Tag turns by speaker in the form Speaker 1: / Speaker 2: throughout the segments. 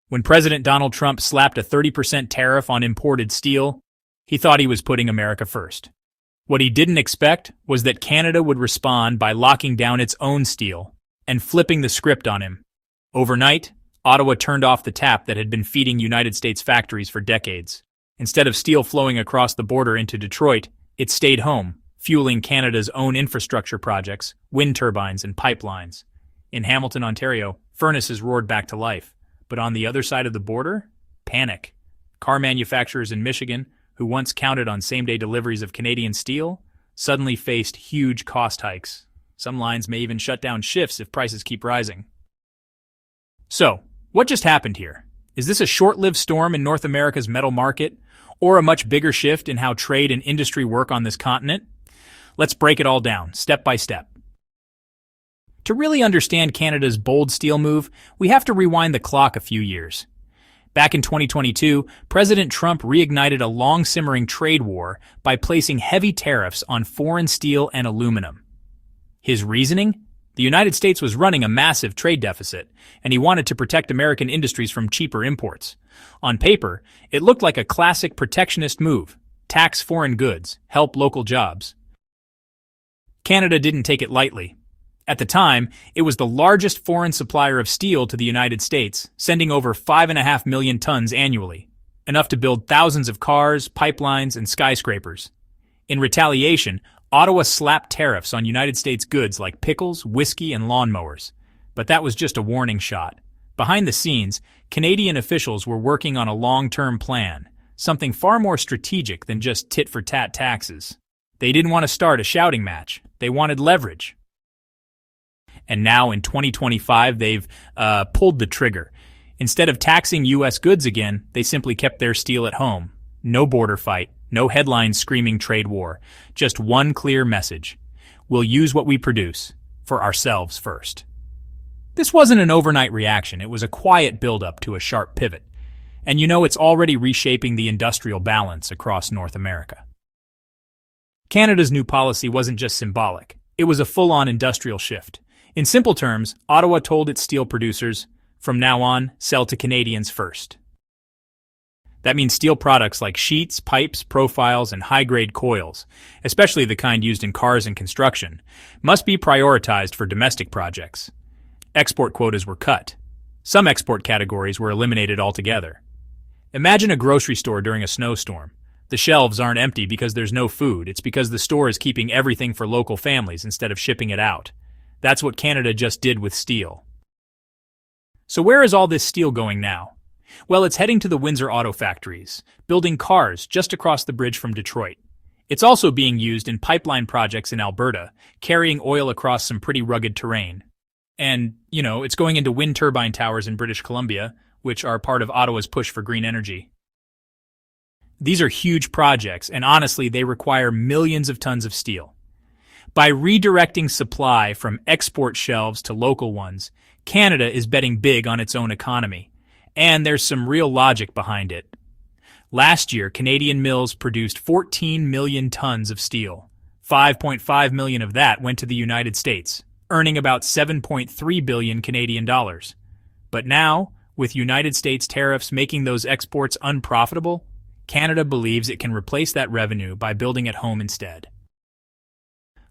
Speaker 1: When President Donald Trump slapped a 30% tariff on imported steel, he thought he was putting America first. What he didn't expect was that Canada would respond by locking down its own steel and flipping the script on him. Overnight, Ottawa turned off the tap that had been feeding United States factories for decades. Instead of steel flowing across the border into Detroit, it stayed home, fueling Canada's own infrastructure projects, wind turbines, and pipelines. In Hamilton, Ontario, furnaces roared back to life. But on the other side of the border, panic. Car manufacturers in Michigan, who once counted on same-day deliveries of Canadian steel, suddenly faced huge cost hikes. Some lines may even shut down shifts if prices keep rising. So, what just happened here? Is this a short-lived storm in North America's metal market, or a much bigger shift in how trade and industry work on this continent? Let's break it all down, step by step. To really understand Canada's bold steel move, we have to rewind the clock a few years. Back in 2022, President Trump reignited a long-simmering trade war by placing heavy tariffs on foreign steel and aluminum. His reasoning? The United States was running a massive trade deficit, and he wanted to protect American industries from cheaper imports. On paper, it looked like a classic protectionist move: tax foreign goods, help local jobs. Canada didn't take it lightly. At the time, it was the largest foreign supplier of steel to the United States, sending over 5.5 million tons annually, enough to build thousands of cars, pipelines, and skyscrapers. In retaliation, Ottawa slapped tariffs on United States goods like pickles, whiskey, and lawnmowers. But that was just a warning shot. Behind the scenes, Canadian officials were working on a long-term plan, something far more strategic than just tit-for-tat taxes. They didn't want to start a shouting match. They wanted leverage. And now in 2025, they've pulled the trigger. Instead of taxing U.S. goods again, they simply kept their steel at home. No border fight, no headlines screaming trade war. Just one clear message: we'll use what we produce, for ourselves first. This wasn't an overnight reaction. It was a quiet build-up to a sharp pivot. And it's already reshaping the industrial balance across North America. Canada's new policy wasn't just symbolic. It was a full-on industrial shift. In simple terms, Ottawa told its steel producers, from now on, sell to Canadians first. That means steel products like sheets, pipes, profiles, and high-grade coils, especially the kind used in cars and construction, must be prioritized for domestic projects. Export quotas were cut. Some export categories were eliminated altogether. Imagine a grocery store during a snowstorm. The shelves aren't empty because there's no food. It's because the store is keeping everything for local families instead of shipping it out. That's what Canada just did with steel. So where is all this steel going now? Well, it's heading to the Windsor auto factories, building cars just across the bridge from Detroit. It's also being used in pipeline projects in Alberta, carrying oil across some pretty rugged terrain. And, it's going into wind turbine towers in British Columbia, which are part of Ottawa's push for green energy. These are huge projects, and honestly, they require millions of tons of steel. By redirecting supply from export shelves to local ones, Canada is betting big on its own economy. And there's some real logic behind it. Last year, Canadian mills produced 14 million tons of steel. 5.5 million of that went to the United States, earning about 7.3 billion Canadian dollars. But now, with United States tariffs making those exports unprofitable, Canada believes it can replace that revenue by building at home instead.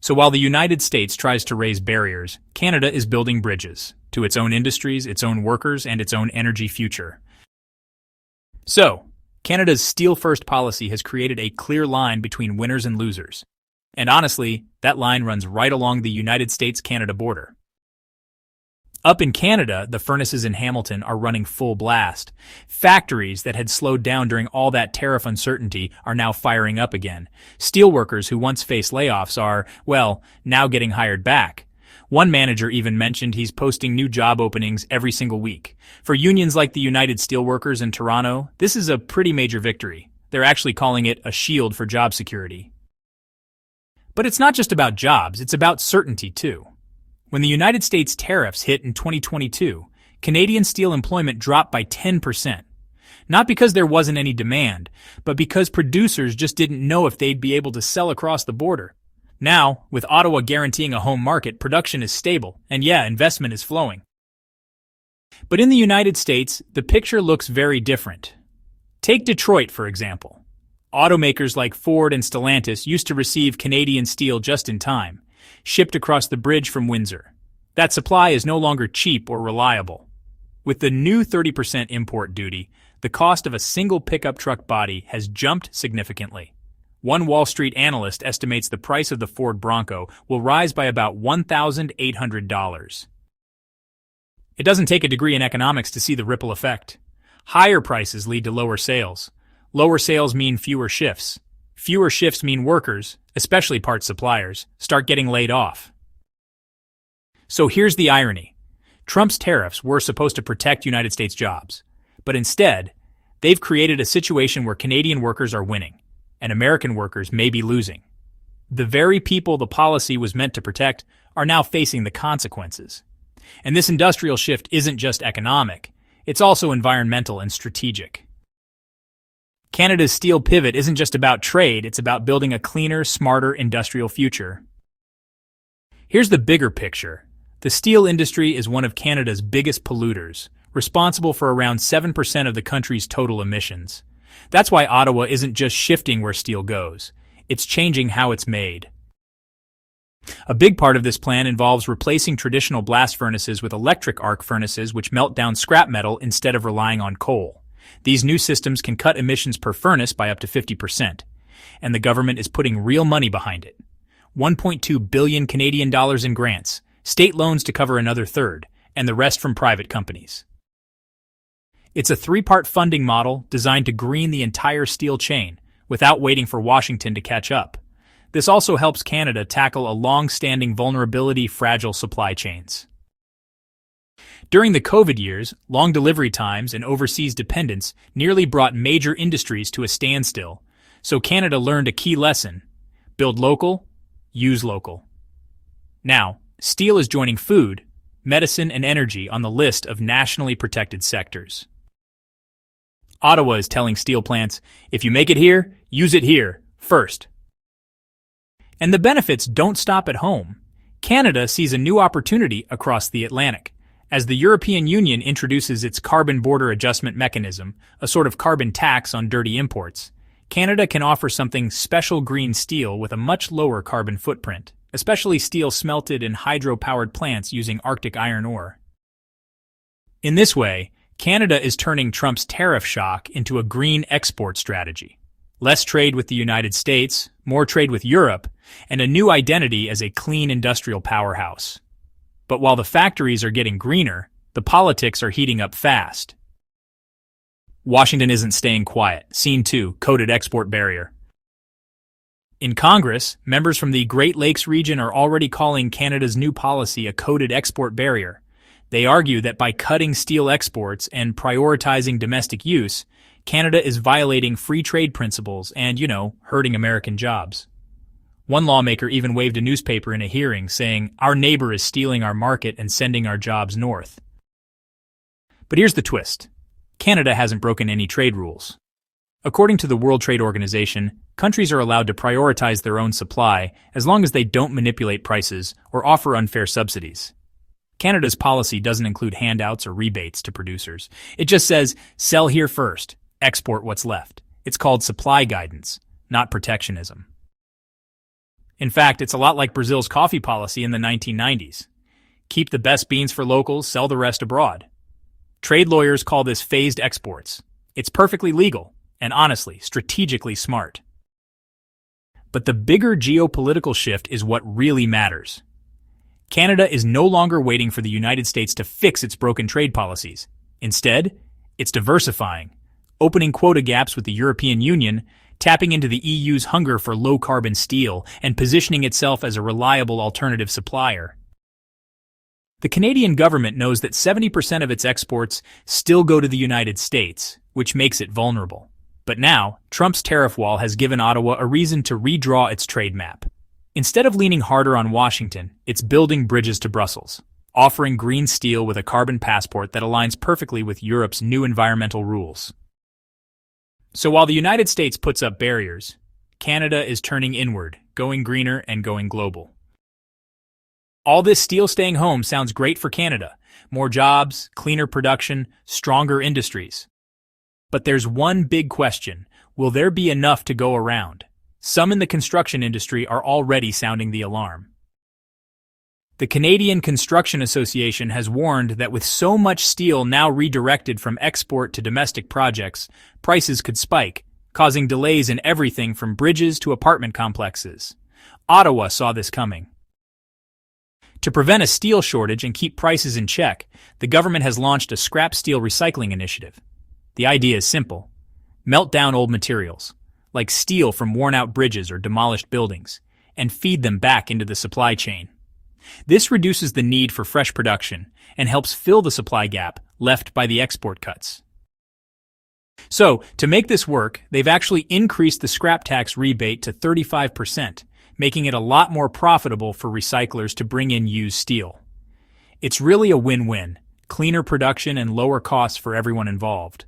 Speaker 1: So while the United States tries to raise barriers, Canada is building bridges to its own industries, its own workers, and its own energy future. So, Canada's steel-first policy has created a clear line between winners and losers. And honestly, that line runs right along the United States-Canada border. Up in Canada, the furnaces in Hamilton are running full blast. Factories that had slowed down during all that tariff uncertainty are now firing up again. Steelworkers who once faced layoffs are, now getting hired back. One manager even mentioned he's posting new job openings every single week. For unions like the United Steelworkers in Toronto, this is a pretty major victory. They're actually calling it a shield for job security. But it's not just about jobs, it's about certainty too. When the United States tariffs hit in 2022, Canadian steel employment dropped by 10%. Not because there wasn't any demand, but because producers just didn't know if they'd be able to sell across the border. Now, with Ottawa guaranteeing a home market, production is stable, and investment is flowing. But in the United States, the picture looks very different. Take Detroit, for example. Automakers like Ford and Stellantis used to receive Canadian steel just in time, shipped across the bridge from Windsor. That supply is no longer cheap or reliable. With the new 30% import duty, the cost of a single pickup truck body has jumped significantly. One Wall Street analyst estimates the price of the Ford Bronco will rise by about $1,800. It doesn't take a degree in economics to see the ripple effect. Higher prices lead to lower sales. Lower sales mean fewer shifts. Fewer shifts mean workers, especially parts suppliers, start getting laid off. So here's the irony. Trump's tariffs were supposed to protect United States jobs, but instead, they've created a situation where Canadian workers are winning, and American workers may be losing. The very people the policy was meant to protect are now facing the consequences. And this industrial shift isn't just economic, it's also environmental and strategic. Canada's steel pivot isn't just about trade, it's about building a cleaner, smarter industrial future. Here's the bigger picture. The steel industry is one of Canada's biggest polluters, responsible for around 7% of the country's total emissions. That's why Ottawa isn't just shifting where steel goes, it's changing how it's made. A big part of this plan involves replacing traditional blast furnaces with electric arc furnaces which melt down scrap metal instead of relying on coal. These new systems can cut emissions per furnace by up to 50%, and the government is putting real money behind it. 1.2 billion Canadian dollars in grants, state loans to cover another third, and the rest from private companies. It's a three-part funding model designed to green the entire steel chain without waiting for Washington to catch up. This also helps Canada tackle a long-standing vulnerability, fragile supply chains. During the COVID years, long delivery times and overseas dependence nearly brought major industries to a standstill, so Canada learned a key lesson: build local, use local. Now, steel is joining food, medicine, and energy on the list of nationally protected sectors. Ottawa is telling steel plants, if you make it here, use it here, first. And the benefits don't stop at home. Canada sees a new opportunity across the Atlantic. As the European Union introduces its carbon border adjustment mechanism, a sort of carbon tax on dirty imports, Canada can offer something special: green steel with a much lower carbon footprint, especially steel smelted in hydro-powered plants using Arctic iron ore. In this way, Canada is turning Trump's tariff shock into a green export strategy. Less trade with the United States, more trade with Europe, and a new identity as a clean industrial powerhouse. But while the factories are getting greener, the politics are heating up fast. Washington isn't staying quiet. Scene 2, Coded Export Barrier. In Congress, members from the Great Lakes region are already calling Canada's new policy a coded export barrier. They argue that by cutting steel exports and prioritizing domestic use, Canada is violating free trade principles and, hurting American jobs. One lawmaker even waved a newspaper in a hearing saying, "Our neighbor is stealing our market and sending our jobs north." But here's the twist. Canada hasn't broken any trade rules. According to the World Trade Organization, countries are allowed to prioritize their own supply as long as they don't manipulate prices or offer unfair subsidies. Canada's policy doesn't include handouts or rebates to producers. It just says, sell here first, export what's left. It's called supply guidance, not protectionism. In fact, it's a lot like Brazil's coffee policy in the 1990s. Keep the best beans for locals, sell the rest abroad. Trade lawyers call this phased exports. It's perfectly legal, and honestly, strategically smart. But the bigger geopolitical shift is what really matters. Canada is no longer waiting for the United States to fix its broken trade policies. Instead, it's diversifying, opening quota gaps with the European Union, tapping into the EU's hunger for low-carbon steel, and positioning itself as a reliable alternative supplier. The Canadian government knows that 70% of its exports still go to the United States, which makes it vulnerable. But now, Trump's tariff wall has given Ottawa a reason to redraw its trade map. Instead of leaning harder on Washington, it's building bridges to Brussels, offering green steel with a carbon passport that aligns perfectly with Europe's new environmental rules. So while the United States puts up barriers, Canada is turning inward, going greener and going global. All this steel staying home sounds great for Canada, More jobs, cleaner production, stronger industries. But there's one big question. Will there be enough to go around? Some in the construction industry are already sounding the alarm. The Canadian Construction Association has warned that with so much steel now redirected from export to domestic projects, prices could spike, causing delays in everything from bridges to apartment complexes. Ottawa saw this coming. To prevent a steel shortage and keep prices in check, the government has launched a scrap steel recycling initiative. The idea is simple. Melt down old materials, like steel from worn-out bridges or demolished buildings, and feed them back into the supply chain. This reduces the need for fresh production and helps fill the supply gap left by the export cuts. So, to make this work, they've actually increased the scrap tax rebate to 35%, making it a lot more profitable for recyclers to bring in used steel. It's really a win-win, cleaner production and lower costs for everyone involved.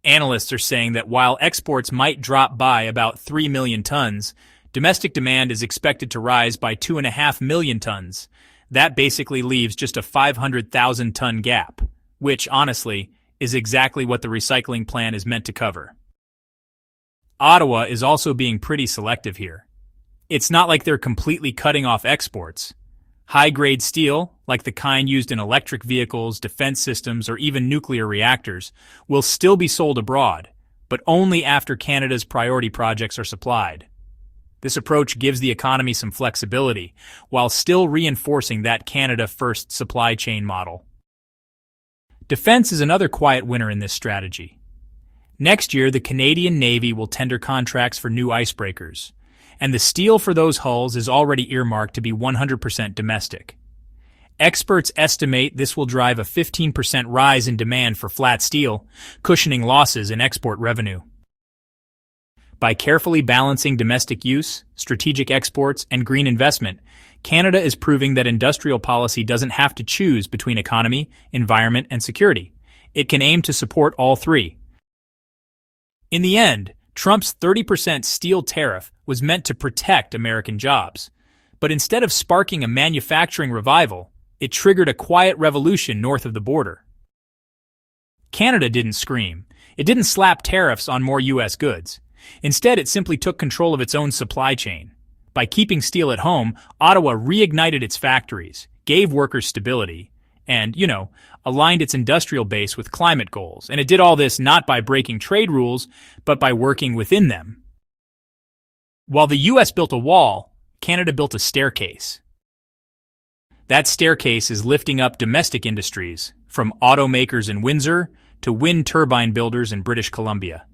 Speaker 1: Analysts are saying that while exports might drop by about 3 million tons, domestic demand is expected to rise by 2.5 million tons. That basically leaves just a 500,000-ton gap, which, honestly, is exactly what the recycling plan is meant to cover. Ottawa is also being pretty selective here. It's not like they're completely cutting off exports. High-grade steel, like the kind used in electric vehicles, defense systems, or even nuclear reactors, will still be sold abroad, but only after Canada's priority projects are supplied. This approach gives the economy some flexibility, while still reinforcing that Canada-first supply chain model. Defense is another quiet winner in this strategy. Next year, the Canadian Navy will tender contracts for new icebreakers, and the steel for those hulls is already earmarked to be 100% domestic. Experts estimate this will drive a 15% rise in demand for flat steel, cushioning losses in export revenue. By carefully balancing domestic use, strategic exports, and green investment, Canada is proving that industrial policy doesn't have to choose between economy, environment, and security. It can aim to support all three. In the end, Trump's 30% steel tariff was meant to protect American jobs. But instead of sparking a manufacturing revival, it triggered a quiet revolution north of the border. Canada didn't scream. It didn't slap tariffs on more U.S. goods. Instead, it simply took control of its own supply chain. By keeping steel at home, Ottawa reignited its factories, gave workers stability, and, aligned its industrial base with climate goals. And it did all this not by breaking trade rules, but by working within them. While the U.S. built a wall, Canada built a staircase. That staircase is lifting up domestic industries, from automakers in Windsor to wind turbine builders in British Columbia.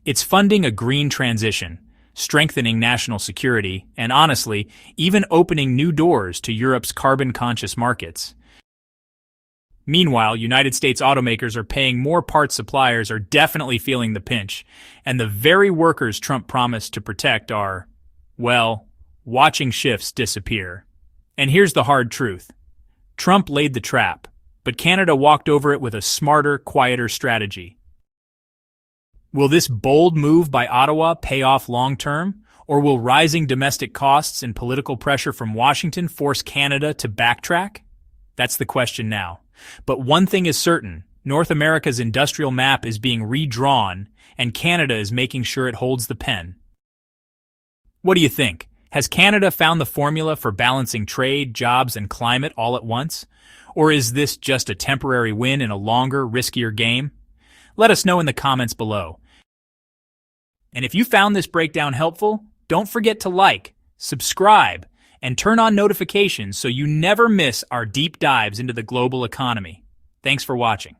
Speaker 1: It's funding a green transition, strengthening national security, and honestly, even opening new doors to Europe's carbon-conscious markets. Meanwhile, United States automakers are paying more parts suppliers are definitely feeling the pinch, and the very workers Trump promised to protect are, watching shifts disappear. And here's the hard truth. Trump laid the trap, but Canada walked over it with a smarter, quieter strategy. Will this bold move by Ottawa pay off long-term, or will rising domestic costs and political pressure from Washington force Canada to backtrack? That's the question now. But one thing is certain, North America's industrial map is being redrawn, and Canada is making sure it holds the pen. What do you think? Has Canada found the formula for balancing trade, jobs, and climate all at once? Or is this just a temporary win in a longer, riskier game? Let us know in the comments below. And if you found this breakdown helpful, don't forget to like, subscribe, and turn on notifications so you never miss our deep dives into the global economy. Thanks for watching.